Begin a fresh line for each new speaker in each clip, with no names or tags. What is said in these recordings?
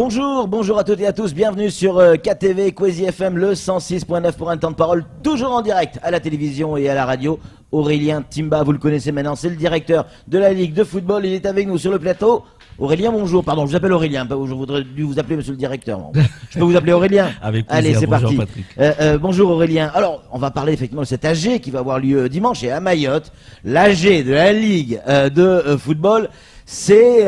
Bonjour à toutes et à tous, bienvenue sur KTV Kwezi FM, le 106.9 pour un temps de parole, toujours en direct à la télévision et à la radio. Aurélien Timba, vous le connaissez maintenant, c'est le directeur de la Ligue de football, il est avec nous sur le plateau. Aurélien, bonjour, pardon, je vous appelle Aurélien, je voudrais dû vous appeler monsieur le directeur. Bon. Je peux vous appeler Aurélien?
Avec plaisir.
Allez, c'est
bonjour
parti.
Patrick.
Bonjour Aurélien. Alors, on va parler effectivement de cet AG qui va avoir lieu dimanche et à Mayotte. L'AG de la Ligue de football, c'est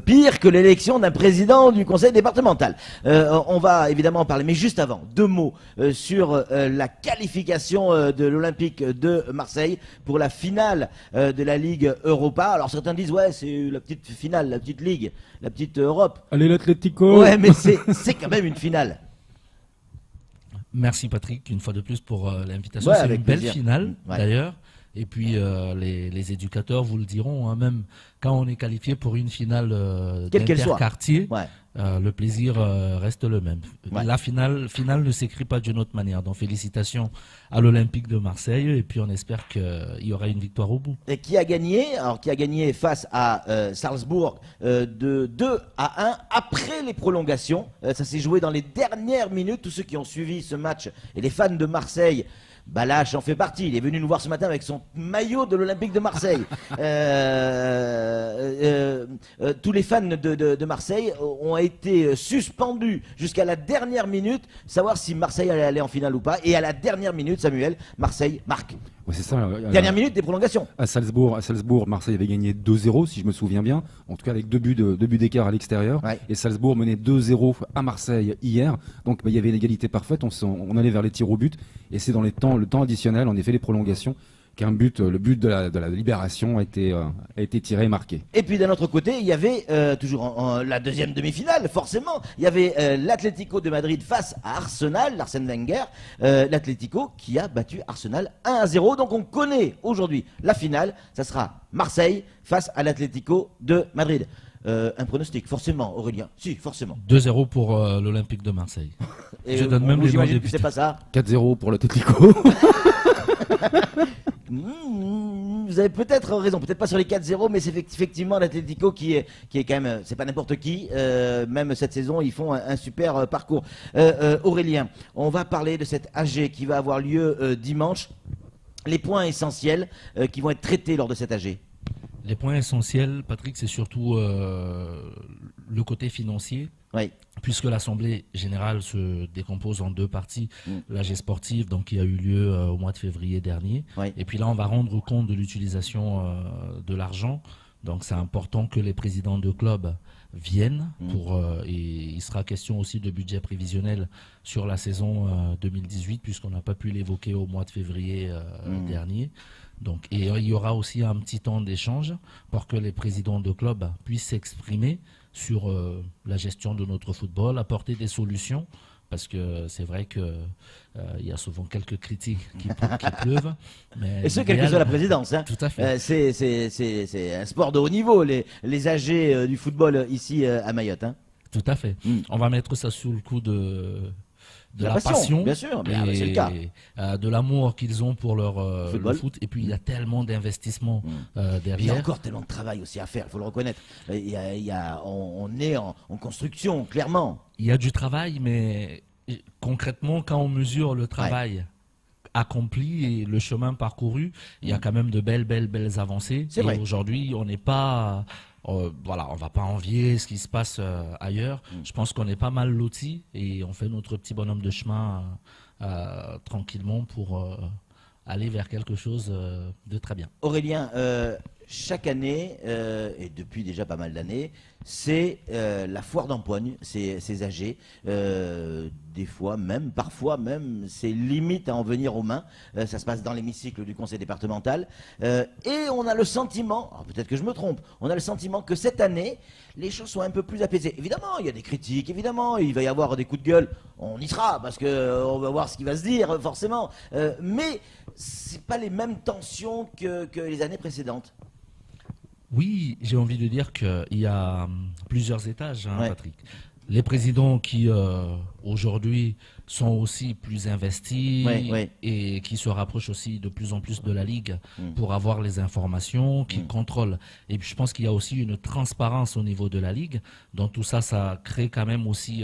pire que l'élection d'un président du conseil départemental. On va évidemment en parler, mais juste avant, deux mots sur la qualification de l'Olympique de Marseille pour la finale de la Ligue Europa. Alors certains disent, ouais, c'est la petite finale, la petite Ligue, la petite Europe.
Allez l'Atlético.
Ouais, mais c'est quand même une finale.
Merci Patrick, une fois de plus pour l'invitation.
Ouais,
c'est
avec
une belle
plaisir.
finale
Ouais.
d'ailleurs. Et puis les éducateurs vous le diront, hein, même quand on est qualifié pour une finale
Quelle qu'elle soit.
d'interquartier,
Ouais.
le plaisir reste le même.
Ouais.
La finale ne s'écrit pas d'une autre manière. Donc félicitations à l'Olympique de Marseille et puis on espère qu'il y aura une victoire au bout.
Et qui a gagné? Alors qui a gagné face à Salzbourg de 2-1 après les prolongations. Ça s'est joué dans les dernières minutes. Tous ceux qui ont suivi ce match et les fans de Marseille. Balache en fait partie, il est venu nous voir ce matin avec son maillot de l'Olympique de Marseille. Tous les fans de Marseille ont été suspendus jusqu'à la dernière minute, savoir si Marseille allait aller en finale ou pas. Et à la dernière minute, Samuel, Marseille marque.
Ouais, c'est ça.
Dernière minute des prolongations.
À Salzbourg, Marseille avait gagné 2-0, si je me souviens bien. En tout cas, avec deux buts d'écart à l'extérieur.
Ouais.
Et Salzbourg menait 2-0 à Marseille hier. Donc, il y avait une égalité parfaite. On allait vers les tirs au but. Et c'est dans le temps additionnel, en effet, les prolongations, le but de la libération a été tiré et marqué.
Et puis d'un autre côté, il y avait toujours en la deuxième demi-finale, forcément, il y avait l'Atlético de Madrid face à Arsenal, l'Arsène Wenger, l'Atlético qui a battu Arsenal 1-0. Donc on connaît aujourd'hui la finale, ça sera Marseille face à l'Atlético de Madrid. Un pronostic, forcément, Aurélien. Si, forcément.
2-0 pour l'Olympique de Marseille.
Et
Je donne même les noms
j'imagine
des
que c'est
buteurs.
pas ça.
4-0 pour l'Atlético.
Vous avez peut-être raison, peut-être pas sur les 4-0, mais c'est effectivement l'Atlético qui est quand même, c'est pas n'importe qui, même cette saison, ils font un super parcours. Aurélien, on va parler de cette AG qui va avoir lieu dimanche. Les points essentiels qui vont être traités lors de cette AG.
Les points essentiels, Patrick, c'est surtout le côté financier.
Oui.
Puisque l'Assemblée générale se décompose en deux parties, l'AG sportive, donc qui a eu lieu au mois de février dernier,
Oui.
et puis là on va rendre compte de l'utilisation de l'argent. Donc c'est important que les présidents de clubs viennent et il sera question aussi de budget prévisionnel sur la saison 2018 puisqu'on n'a pas pu l'évoquer au mois de février dernier. Donc, et il y aura aussi un petit temps d'échange pour que les présidents de clubs puissent s'exprimer sur la gestion de notre football, apporter des solutions, parce que c'est vrai que il y a souvent quelques critiques qui pleuvent. Mais
Et ce, quelle que soit la présidence. Hein.
Tout à fait.
C'est un sport de haut niveau, les AG du football ici à Mayotte. Hein.
Tout à fait. On va mettre ça sous le coup de la
passion,
passion,
bien sûr, mais
et
c'est le cas.
de l'amour qu'ils ont pour leur
Football.
le foot. Et puis il y a tellement d'investissements
Il y a
derrière.
encore tellement de travail aussi à faire, il faut le reconnaître. On est en construction, clairement.
Il y a du travail, mais concrètement, quand on mesure le travail accompli et le chemin parcouru, il y a quand même de belles avancées.
C'est
et
vrai.
aujourd'hui, on n'est pas... voilà, on va pas envier ce qui se passe ailleurs. Je pense qu'on est pas mal lotis et on fait notre petit bonhomme de chemin tranquillement pour aller vers quelque chose de très bien.
Aurélien, chaque année, et depuis déjà pas mal d'années, c'est la foire d'empoigne, ces AG. Des fois même, parfois même, c'est limite à en venir aux mains. Ça se passe dans l'hémicycle du conseil départemental. Et on a le sentiment, alors peut-être que je me trompe, on a le sentiment que cette année, les choses sont un peu plus apaisées. Évidemment, il y a des critiques, évidemment, il va y avoir des coups de gueule. On y sera, parce qu'on va voir ce qui va se dire, forcément. Mais c'est pas les mêmes tensions que les années précédentes.
Oui, j'ai envie de dire qu'il y a plusieurs étages, hein,
Ouais.
Patrick. les présidents qui aujourd'hui sont aussi plus investis et qui se rapprochent aussi de plus en plus de la Ligue pour avoir les informations, qui contrôlent. Et puis je pense qu'il y a aussi une transparence au niveau de la Ligue. Donc tout ça, ça crée quand même aussi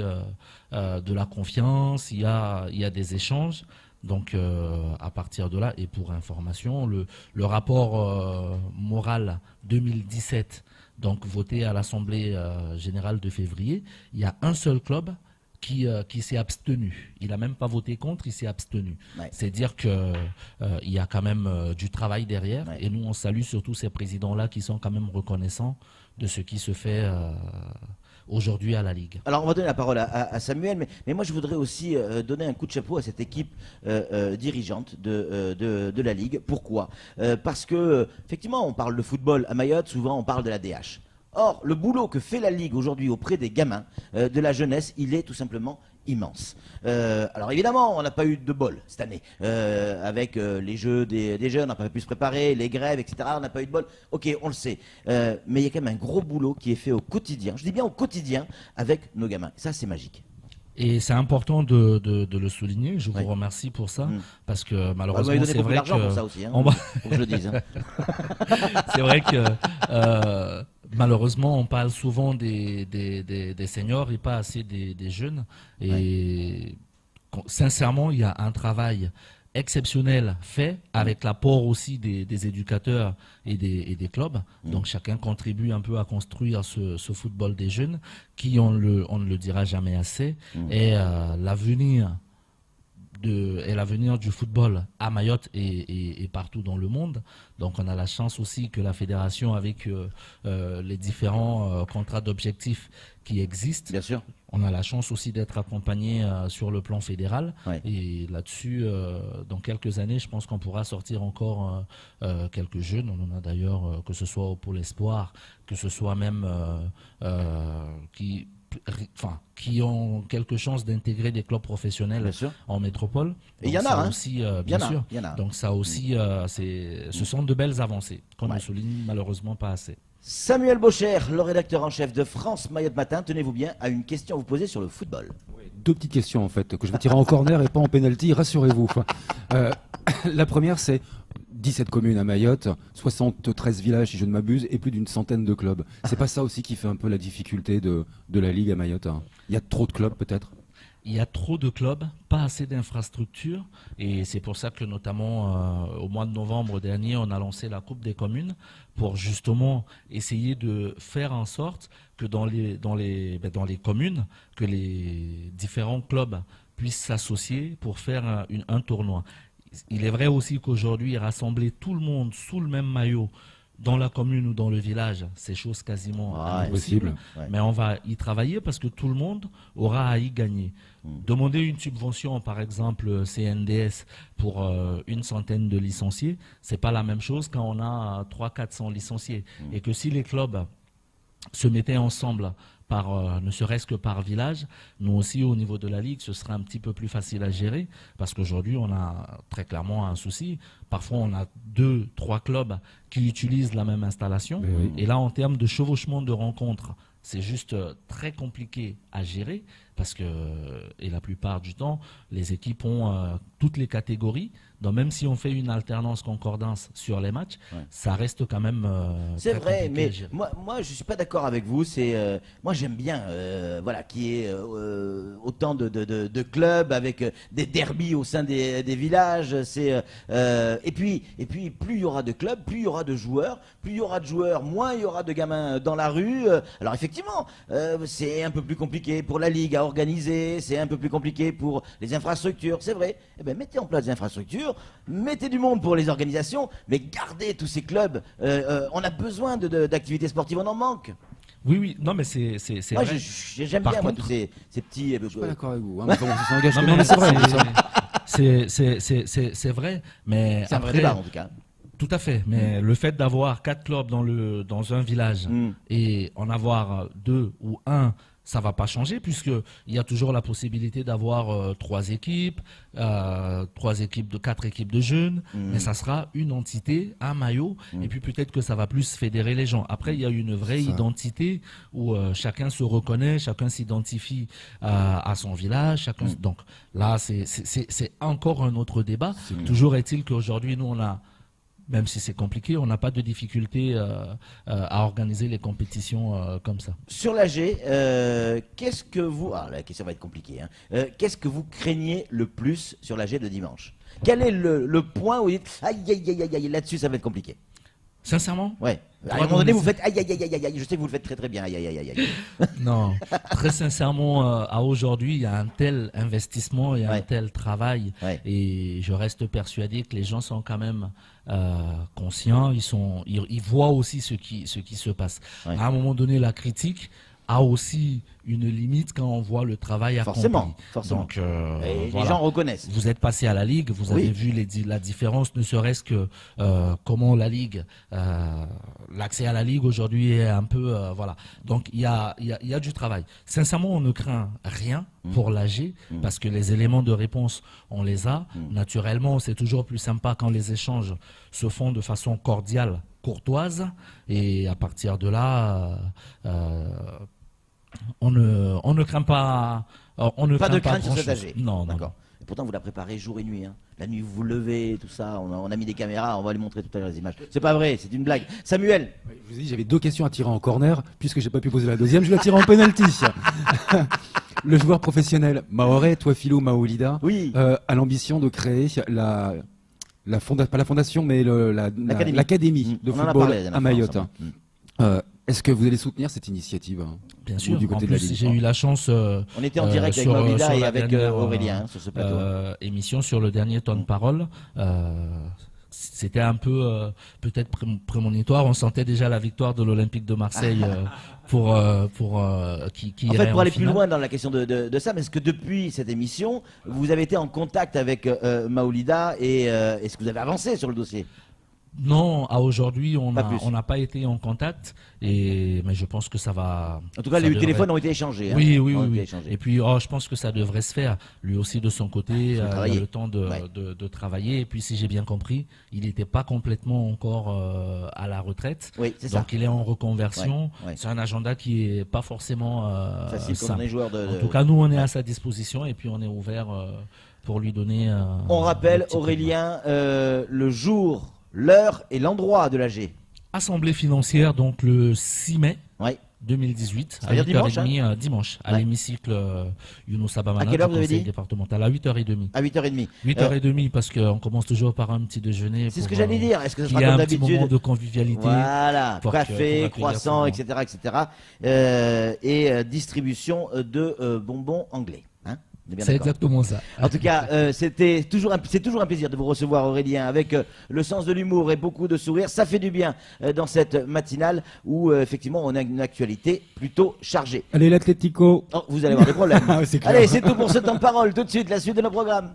de la confiance, il y a des échanges. Donc à partir de là, et pour information, le rapport moral 2017, donc voté à l'Assemblée générale de février, il y a un seul club qui s'est abstenu. Il n'a même pas voté contre, il s'est abstenu. Ouais. C'est dire qu'il y a quand même du travail derrière. Ouais. Et nous, on salue surtout ces présidents-là qui sont quand même reconnaissants de ce qui se fait aujourd'hui à la Ligue.
Alors, on va donner la parole à Samuel, mais moi, je voudrais aussi donner un coup de chapeau à cette équipe dirigeante de la Ligue. Pourquoi ? Parce que, effectivement, on parle de football à Mayotte, souvent on parle de la DH. Or, le boulot que fait la Ligue aujourd'hui auprès des gamins, de la jeunesse, il est tout simplement immense. Alors évidemment, on n'a pas eu de bol cette année. Avec les jeux des jeunes, on n'a pas pu se préparer, les grèves, etc. On n'a pas eu de bol. Ok, on le sait. Mais il y a quand même un gros boulot qui est fait au quotidien. Je dis bien au quotidien avec nos gamins. Ça, c'est magique.
Et c'est important de le souligner. Je vous remercie pour ça, parce que malheureusement, c'est vrai que
pour ça aussi, hein, faut que je le dise. Hein.
C'est vrai que malheureusement, on parle souvent des seniors et pas assez des jeunes. Et sincèrement, il y a un travail exceptionnel fait avec l'apport aussi des éducateurs et des clubs. Donc chacun contribue un peu à construire ce football des jeunes qui, on ne le dira jamais assez, est l'avenir du football à Mayotte et partout dans le monde. Donc on a la chance aussi que la fédération, avec les différents contrats d'objectifs qui existent,
bien sûr,
on a la chance aussi d'être accompagné sur le plan fédéral. Ouais. Et là-dessus, dans quelques années, je pense qu'on pourra sortir encore quelques jeunes. On en a d'ailleurs, que ce soit au Pôle Espoir, que ce soit même qui ont quelque chance d'intégrer des clubs professionnels en métropole.
Et il y en a,
aussi, bien sûr. Donc ça aussi, ce sont de belles avancées qu'on ne souligne malheureusement pas assez.
Samuel Bocher, le rédacteur en chef de France Mayotte Matin, tenez-vous bien à une question à vous poser sur le football.
Deux petites questions en fait, que je vais tirer en corner et pas en penalty, rassurez-vous. La première, c'est 17 communes à Mayotte, 73 villages si je ne m'abuse, et plus d'une centaine de clubs. C'est pas ça aussi qui fait un peu la difficulté de la Ligue à Mayotte, hein. Il y a trop de clubs peut-être ?
Il y a trop de clubs, pas assez d'infrastructures, et c'est pour ça que notamment au mois de novembre dernier, on a lancé la Coupe des communes pour justement essayer de faire en sorte que dans les communes, que les différents clubs puissent s'associer pour faire un tournoi. Il est vrai aussi qu'aujourd'hui, rassembler tout le monde sous le même maillot dans la commune ou dans le village, c'est chose quasiment impossible. Mais on va y travailler parce que tout le monde aura à y gagner. Demander une subvention, par exemple CNDS, pour une centaine de licenciés, c'est pas la même chose quand on a 300-400 licenciés. Et que si les clubs se mettaient ensemble, ne serait-ce que par village, nous aussi au niveau de la Ligue, ce serait un petit peu plus facile à gérer, parce qu'aujourd'hui on a très clairement un souci. Parfois on a 2-3 clubs qui utilisent la même installation, et là en termes de chevauchement de rencontres, c'est juste très compliqué à gérer, parce que, et la plupart du temps, les équipes ont toutes les catégories. Donc même si on fait une alternance concordance sur les matchs, ça reste quand même
c'est vrai, mais moi je suis pas d'accord avec vous. Moi j'aime bien qu'il y ait autant de clubs avec des derbies au sein des villages. Et puis plus il y aura de clubs, plus il y aura de joueurs, moins il y aura de gamins dans la rue. Alors effectivement, c'est un peu plus compliqué pour la Ligue à organiser, c'est un peu plus compliqué pour les infrastructures, c'est vrai. Eh bien, mettez en place des infrastructures, mettez du monde pour les organisations, mais gardez tous ces clubs. On a besoin d'activités sportives, on en manque.
Oui, non, mais c'est
moi,
vrai.
J'aime bien tous ces petits.
Je suis pas d'accord avec vous. Hein, mais c'est
vrai. C'est vrai, mais
c'est un vrai débat en tout cas.
Tout à fait, mais le fait d'avoir 4 clubs dans un village et en avoir 2 ou 1 ça va pas changer puisque il y a toujours la possibilité d'avoir 4 équipes de 4 équipes de jeunes, mais ça sera une entité, un maillot, et puis peut-être que ça va plus fédérer les gens. Après, il y a une vraie identité où chacun se reconnaît, chacun s'identifie à son village, donc là c'est encore un autre débat. Toujours est-il qu'aujourd'hui nous on a, même si c'est compliqué, on n'a pas de difficulté à organiser les compétitions comme ça.
Sur l'AG, qu'est-ce que vous... Ah, la question va être compliquée. Hein. Qu'est-ce que vous craignez le plus sur l'AG de dimanche? Quel est le point où vous dites aïe, aïe, aïe, aïe, aïe, là-dessus ça va être compliqué?
Sincèrement?
Ouais. À un moment donné, vous faites aïe, aïe, aïe, aïe, aïe. Je sais que vous le faites très très bien. Aïe, aïe, aïe, aïe, aïe.
Non, très sincèrement, à aujourd'hui, il y a un tel investissement et un tel travail, et je reste persuadé que les gens sont quand même conscients. Ils voient aussi ce qui se passe. À un moment donné, la critique a aussi une limite quand on voit le travail accompli.
Forcément.
Donc,
et
voilà.
les gens reconnaissent.
Vous êtes passé à la Ligue, vous avez vu la différence, ne serait-ce que comment la Ligue, l'accès à la Ligue aujourd'hui est un peu... voilà. Donc il y a du travail. Sincèrement, on ne craint rien pour l'AG parce que les éléments de réponse, on les a. Naturellement, c'est toujours plus sympa quand les échanges se font de façon cordiale, courtoise, et à partir de là... on ne craint pas.
Pas de crainte sur
grand-chose.
cet AG.
Non,
d'accord. Et pourtant, vous la préparez jour et nuit. Hein. La nuit, vous vous levez, tout ça. On a mis des caméras. On va les montrer tout à l'heure les images. C'est pas vrai, c'est une blague. Samuel.
Je vous ai dit, j'avais 2 questions à tirer en corner. Puisque j'ai pas pu poser la deuxième, je vais la tirer en penalty. Le joueur professionnel Maoré, toi Philo Maolida, a l'ambition de créer pas la fondation, mais l'académie de football à Mayotte. Est-ce que vous allez soutenir cette initiative?
Bien sûr.
Du côté
en plus, j'ai eu la chance.
On était en direct avec Maolida et avec Aurélien sur ce plateau.
Émission sur le dernier temps de parole. C'était un peu peut-être prémonitoire. On sentait déjà la victoire de l'Olympique de Marseille qui
en fait, pour aller
finale.
plus loin dans la question de ça, mais est-ce que depuis cette émission, vous avez été en contact avec Maolida et est-ce que vous avez avancé sur le dossier?
Non, à aujourd'hui, on n'a pas été en contact, mais je pense que ça va...
En tout cas, les téléphones ont été échangés.
Oui. Et puis, je pense que ça devrait se faire. Lui aussi, de son côté, il a le temps de travailler. Et puis, si j'ai bien compris, il n'était pas complètement encore à la retraite.
Oui, c'est ça.
Donc, il est en reconversion. C'est un agenda qui n'est pas forcément
facile quand on est joueur de...
En tout cas, nous, on est à sa disposition et puis on est ouvert pour lui donner...
on rappelle, Aurélien, le jour... l'heure et l'endroit de l'AG.
Assemblée financière, donc le 6 mai 2018, à 8h30 dimanche, à l'hémicycle Younous Abamana,
du conseil
départemental, à 8h30.
À 8h30.
8h30 parce qu'on commence toujours par un petit déjeuner.
C'est ce que j'allais dire. Est-ce que ça sera
comme
d'habitude?
Un petit moment de convivialité.
Voilà, café, croissant, etc. Et distribution de bonbons anglais.
C'est exactement ça.
En tout cas, c'est toujours un plaisir de vous recevoir, Aurélien, avec le sens de l'humour et beaucoup de sourire. Ça fait du bien dans cette matinale où effectivement on a une actualité plutôt chargée.
Allez, l'Atlético.
Oh, vous allez avoir des problèmes.
C'est
allez, c'est tout pour ce temps de parole. Tout de suite, la suite de nos programmes.